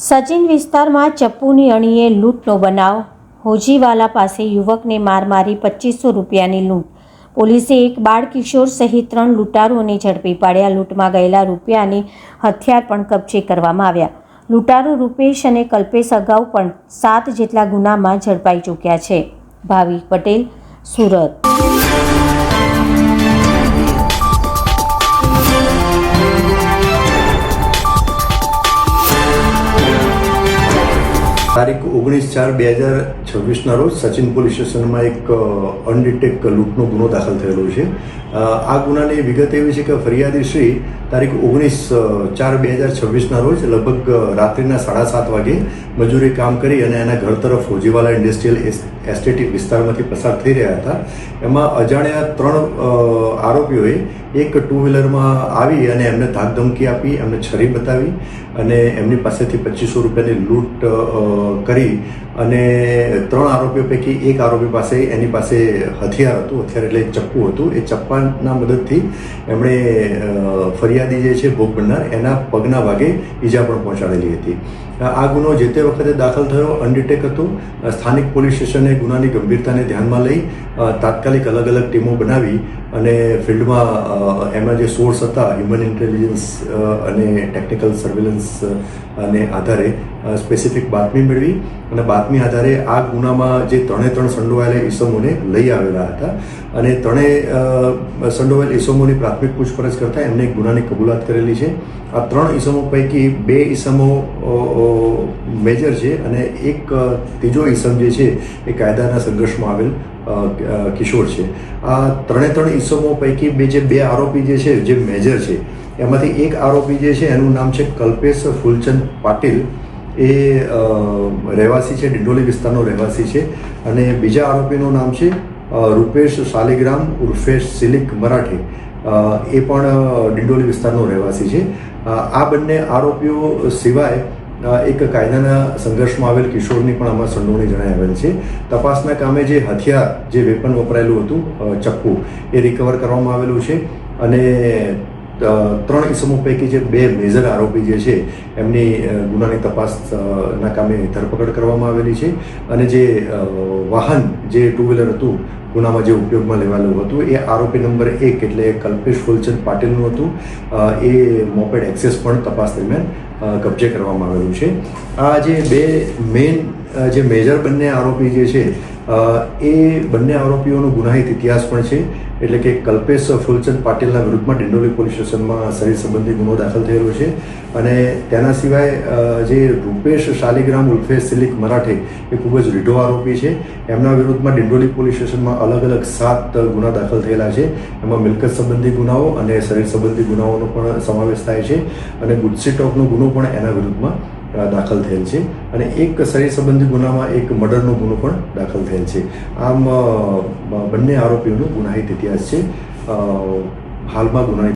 સચિન વિસ્તારમાં ચપ્પુની અણીએ લૂંટનો બનાવ. હોજીવાલા પાસે યુવકને માર મારી 2500 રૂપિયાની લૂંટ. પોલીસે એક બાળ કિશોર સહિત 3 લૂંટારૂઓને ઝડપી પાડ્યા. લૂંટમાં ગયેલા રૂપિયા અને હથિયાર પણ કબજે કરવામાં આવ્યા. લૂંટારૂ રૂપેશ અને કલ્પેશ અગાઉ પણ 7 જેટલા ગુનામાં ઝડપાઈ ચૂક્યા છે. ભાવિક પટેલ, સુરત. તારીખ 19/4/2026 રોજ સચિન પોલીસ સ્ટેશનમાં એક અનડિટેક લૂંટનો ગુનો દાખલ થયેલો છે. આ ગુનાની વિગત એવી છે કે ફરિયાદી શ્રી તારીખ 19/4/2026 રોજ લગભગ રાત્રિના 7:30 વાગે મજૂરી કામ કરી અને એના ઘર તરફ હોજીવાલા ઇન્ડસ્ટ્રીયલ એસ્ટેટ વિસ્તારમાંથી પસાર થઈ રહ્યા હતા. એમાં અજાણ્યા 3 આરોપીઓએ એક 2-વ્હીલરમાં આવી અને એમને ધાકધમકી આપી, એમને છરી બતાવી અને એમની પાસેથી 2500 રૂપિયાની લૂંટ કરી અને 3 આરોપીઓ પૈકી એક આરોપી પાસે એની પાસે હથિયાર હતું. હથિયાર એટલે ચપ્પુ હતું. એ ચપ્પાના મદદથી એમણે ફરિયાદી જે છે ભોગ બનનાર એના પગના ભાગે ઈજા પણ પહોંચાડેલી હતી. આ ગુનો જે તે વખતે દાખલ થયો અનડિટેક હતો. સ્થાનિક પોલીસ સ્ટેશને ગુનાની ગંભીરતાને ધ્યાનમાં લઈ તાત્કાલિક અલગ અલગ ટીમો બનાવી અને ફિલ્ડમાં એમના જે સોર્સ હતા હ્યુમન ઇન્ટેલિજન્સ અને ટેકનિકલ સર્વેલન્સ અને આધારે સ્પેસિફિક બાતમી મેળવી અને બાતમી આધારે આ ગુનામાં જે 3 સંડોવાયેલા ઈસમોને લઈ આવેલા હતા અને 3 સંડોવાયેલ ઈસમોની પ્રાથમિક પૂછપરછ કરતાં એમને ગુનાની કબૂલાત કરેલી છે. આ 3 ઈસમો પૈકી 2 ઈસમો મેજર છે અને એક ત્રીજો ઈસમ જે છે એ કાયદાના સંઘર્ષમાં આવેલ કિશોર છે. આ 3 ઈસમો પૈકી બે આરોપી જે છે જે મેજર છે એમાંથી એક આરોપી જે છે એનું નામ છે કલ્પેશ ફૂલચંદ પાટીલ. એ રહેવાસી છે, ડિંડોલી વિસ્તારનો રહેવાસી છે અને બીજા આરોપીનું નામ છે રૂપેશ શાલિગ્રામ ઉર્ફે સિલિક મરાઠે. એ પણ ડિંડોલી વિસ્તારનો રહેવાસી છે. આ બંને આરોપીઓ સિવાય એક કાયદાના સંઘર્ષમાં આવેલ કિશોરની પણ આમાં સંડોવણી જણાઈ આવેલ છે. તપાસના કામે જે હથિયાર, જે વેપન વપરાયેલું હતું ચપ્પુ, એ રિકવર કરવામાં આવેલું છે અને 3 ઈસમો પૈકી જે 2 મેજર આરોપી જે છે એમની ગુનાની તપાસના કામે ધરપકડ કરવામાં આવેલી છે અને જે વાહન, જે 2-વ્હીલર હતું ગુનામાં જે ઉપયોગમાં લેવાયેલું હતું એ આરોપી નંબર 1 એટલે કલ્પેશ ફૂલચંદ પાટીલનું હતું. એ મોપેડ એક્સેસ પણ તપાસ દરમિયાન કબજે કરવામાં આવેલું છે. આ જે 2 મેઇન જે મેજર બંને આરોપી જે છે એ બંને આરોપીઓનો ગુનાહિત ઇતિહાસ પણ છે. એટલે કે કલ્પેશ ફૂલચંદ પાટીલના વિરુદ્ધમાં ડિંડોલી પોલીસ સ્ટેશનમાં શરીર સંબંધી ગુનો દાખલ થયેલો છે અને તેના સિવાય જે રૂપેશ શાલિગ્રામ ઉર્ફે સિલિક મરાઠે એ ખૂબ જ રીઢો આરોપી છે. એમના વિરુદ્ધમાં ડિંડોલી પોલીસ સ્ટેશનમાં અલગ અલગ 7 ગુના દાખલ થયેલા છે. એમાં મિલકત સંબંધી ગુનાઓ અને શરીર સંબંધી ગુનાઓનો પણ સમાવેશ થાય છે અને ગુજસી ટોકનો ગુનો પણ એના વિરુદ્ધમાં દાખલ થયેલ છે અને એક શરીર સંબંધી ગુનામાં એક મર્ડરનો ગુનો પણ દાખલ થયેલ છે. આમ બંને આરોપીઓનો ગુનાહિત ઇતિહાસ છે. હાલમાં ગુનાહિત